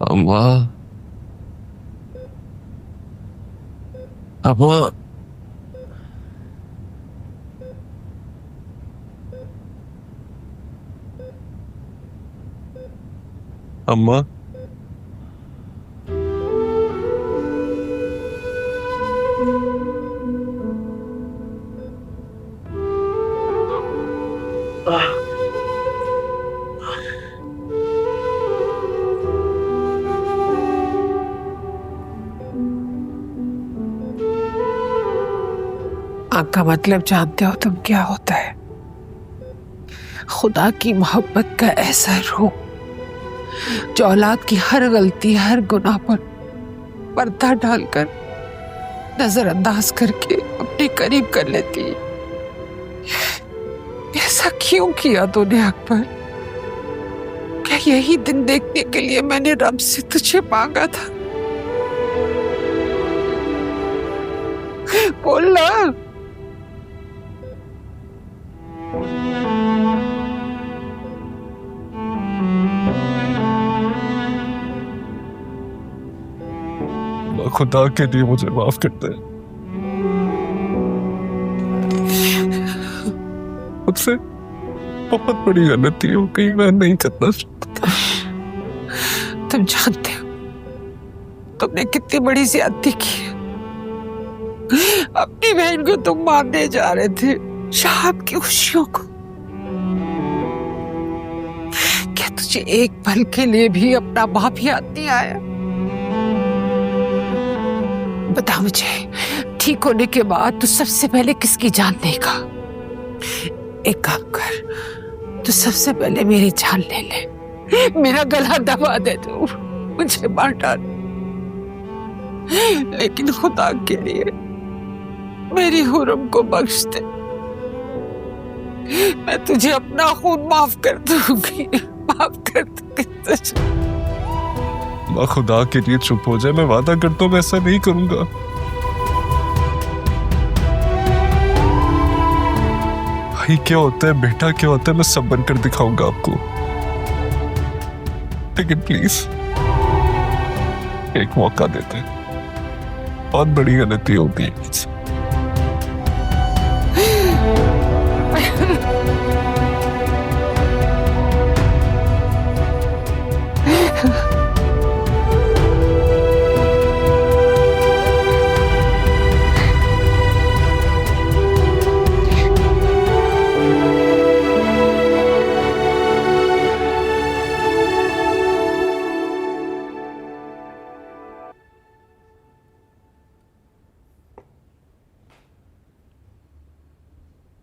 अम्मा, अम्मा, अम्मा, आग का मतलब जानते हो तुम क्या होता है? खुदा की मोहब्बत का ऐसा रूप जो औलाद की हर गलती, हर गुनाह पर पर्दा डालकर, नजरअंदाज करके अपने करीब कर लेती है। ऐसा क्यों किया तूने अकबर? क्या यही दिन देखने के लिए मैंने रब से तुझे मांगा था? बोल ना। खुदा के लिए मुझे माफ कर दे। मुझसे बहुत बड़ी गलती हो गई, मैं नहीं करना चाहता। तुम जानते हो तुमने कितनी बड़ी ज्यादती की है। अपनी बहन को तुम मारने जा रहे थे, शाम की खुशियों को। क्या तुझे एक पल के लिए भी अपना बाप याद नहीं आया? बता मुझे, ठीक होने के बाद तू सबसे पहले किसकी जान लेगा? एक काम कर, तू सबसे पहले मेरी जान ले ले, मेरा गला दबा दे, तू मुझे मार डाल, लेकिन खुदा के लिए मेरी हुर्रम को बख्श दे। मैं तुझे अपना खून माफ कर दूंगी, माफ कर दूंगी तुझे। माँ, खुदा के लिए चुप हो जाए, मैं वादा करता हूँ मैं ऐसा नहीं करूंगा। भाई क्या होता है, बेटा क्या होता है, मैं सब बनकर दिखाऊंगा आपको। लेकिन प्लीज एक मौका देते, बहुत बड़ी गलती होती है।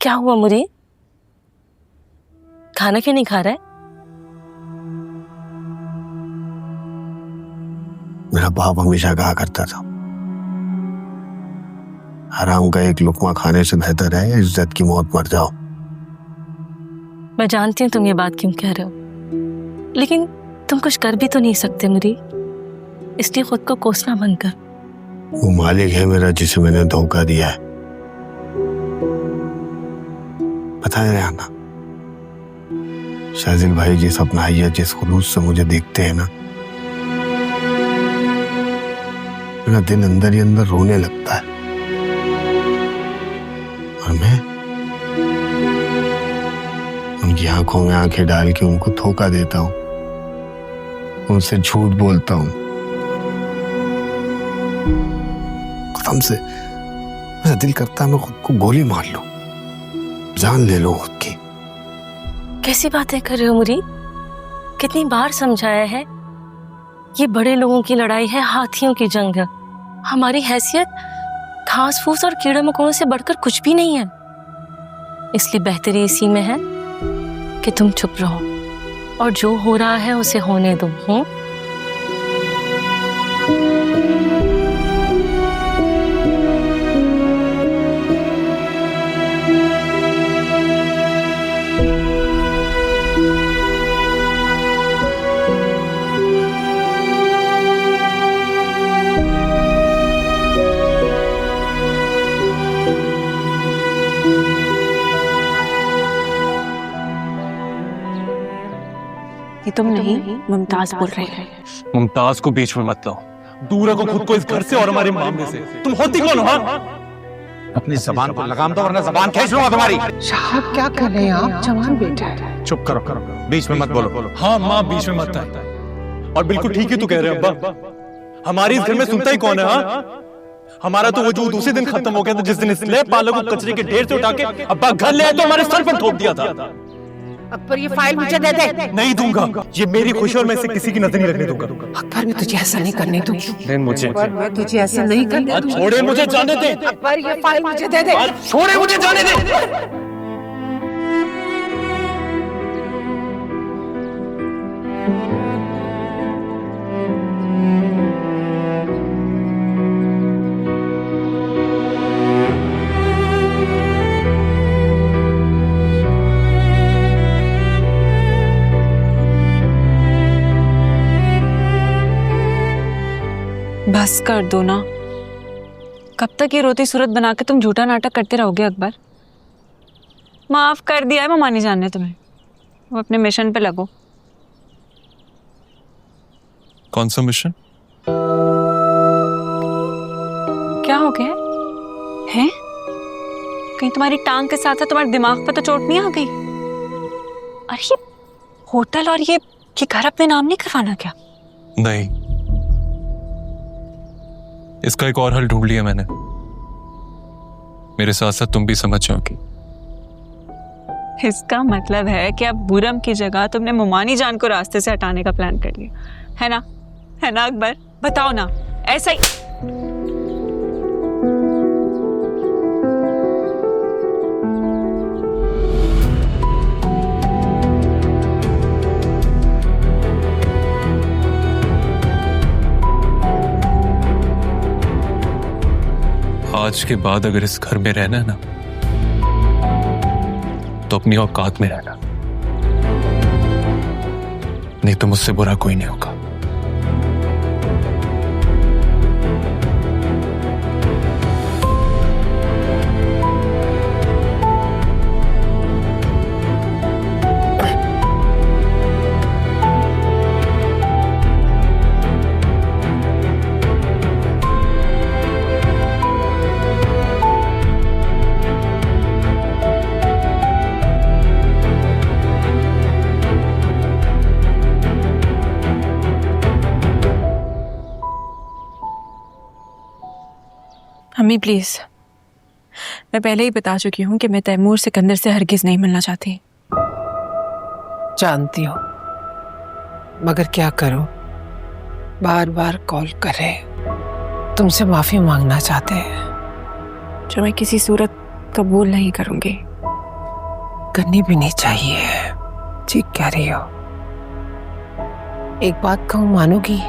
क्या हुआ मुरी? खाना क्यों नहीं खा रहा है? मेरा बाप हमेशा कहा करता था, हराम का एक लुकमा खाने से बेहतर है इज्जत की मौत मर जाओ। मैं जानती हूँ तुम ये बात क्यों कह रहे हो, लेकिन तुम कुछ कर भी तो नहीं सकते मुरी, इसलिए खुद को कोसना बंद कर। वो मालिक है मेरा जिसे मैंने धोखा दिया है। पता है आना, शाजिल भाई जिस अपनाइया, जिस खुलूस से मुझे देखते हैं ना, मेरा दिल अंदर ही अंदर रोने लगता है। और मैं उनकी आंखों में आंखें डाल के उनको धोखा देता हूँ, उनसे झूठ बोलता हूँ। कसम से मेरा दिल करता है मैं खुद को गोली मार लूं, जान ले लो खुद की। कैसी बातें कर रहे हो मुरी? कितनी बार समझाया है, ये बड़े लोगों की लड़ाई है, हाथियों की जंग है। हमारी हैसियत घास फूस और कीड़े मकोड़ों से बढ़कर कुछ भी नहीं है। इसलिए बेहतरी इसी में है कि तुम चुप रहो और जो हो रहा है उसे होने दो। तुम नहीं, मुमताज बोल रही है। मुमताज को बीच में मत लाओ, दूर रखो खुद को इस घर से और हमारे मामले से। तुम होती कौन हो? अपनी जबान को लगाम दो वरना जबान खींच लूंगा तुम्हारी। साहब क्या कर रहे हैं आप? जवान बेटा है। चुप करो करो, बीच में मत बोलो। हाँ माँ, बीच में मत आए। और बिल्कुल ठीक ही तू कह रहे हैं अब्बा, हमारी इस घर में सुनता ही कौन है? हाँ, हमारा तो वजूद उसी दिन खत्म हो गया था जिस दिन इस स्लैब पालक को कचरे के ढेर से उठा के अब्बा घर ले आए तो हमारे सर पर थोप दिया था। अकबर ये फाइल मुझे दे दे। नहीं दूंगा, ये मेरी खुशी और मैं इसे किसी की नजर नहीं रखने दूंगा। अकबर मैं तुझे ऐसा नहीं करने दूंगी। मुझे मैं तुझे ऐसा नहीं करने दूंगी। छोड़े, मुझे जाने दे। अकबर ये फाइल मुझे दे दे। छोड़े, मुझे जाने दे। बस कर दो ना, कब तक ये रोती सूरत बना के तुम झूठा नाटक करते रहोगे अकबर? माफ कर दिया है मम्मा ने जान ने तुम्हें, वो अपने मिशन पे लगो। कौन सा मिशन? क्या हो गया है? कहीं तुम्हारी टांग के साथ साथ तुम्हारे दिमाग पे तो चोट नहीं आ गई? अरे ये होटल और ये घर अपने नाम नहीं करवाना क्या? नहीं, इसका एक और हल ढूंढ लिया मैंने। मेरे साथ साथ तुम भी समझ जाओगी। इसका मतलब है कि अब बुरम की जगह तुमने मुमानी जान को रास्ते से हटाने का प्लान कर लिया है ना? है ना अकबर? बताओ ना, ऐसा ही। आज के बाद अगर इस घर में रहना है ना, तो अपनी औकात में रहना, नहीं तो मुझसे बुरा कोई नहीं होगा। अम्मी प्लीज, मैं पहले ही बता चुकी हूँ कि मैं तैमूर सिकंदर से हरगिज नहीं मिलना चाहती। जानती हो, मगर क्या करूं, बार बार कॉल करे, तुमसे माफी मांगना चाहते हैं। जो मैं किसी सूरत कबूल नहीं करूंगी। करनी भी नहीं चाहिए। ठीक कह रही हो। एक बात कहूं, मानोगी?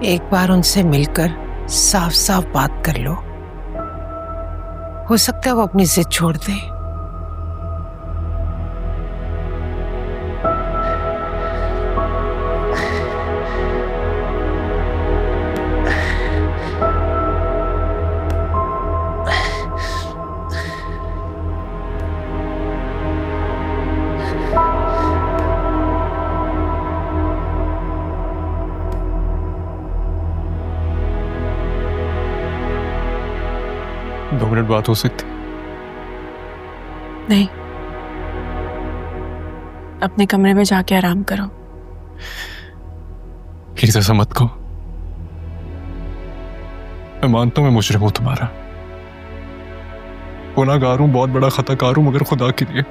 एक बार उनसे मिलकर साफ साफ बात कर लो, हो सकता है वो अपनी जिद छोड़ दे। दो मिनट बात हो सकती? नहीं, अपने कमरे में जाके आराम करो। प्लीज ऐसा मत कहो। मैं मानता हूं मैं मुजरिम हूं, तुम्हारा गुनाहगार हूं, बहुत बड़ा खताकार हूं, मगर खुदा के लिए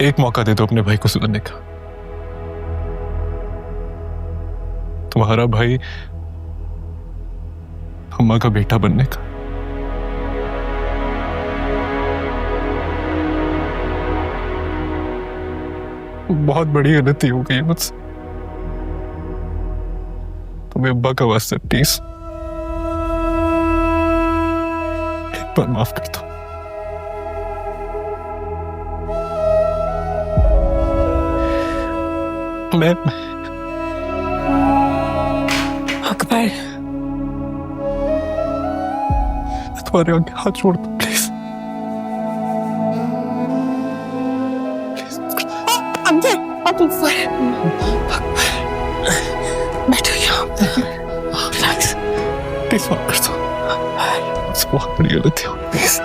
एक मौका दे दो अपने भाई को सुधरने का। तुम्हारा भाई अम्मा का बेटा बनने का। बहुत बड़ी गलती हो गई मुझसे। तुम्हें अब्बा का वास्ता प्लीज एक बार माफ कर दो। मैं अकबर, तुम्हारे आगे हाथ छोड़ता हूं प्लीज। अंदर, अब ऊपर। बैठो यहाँ। रिलैक्स। प्लीज माफ कर दो, मुझसे बहुत बड़ी गलती हो। प्लीज।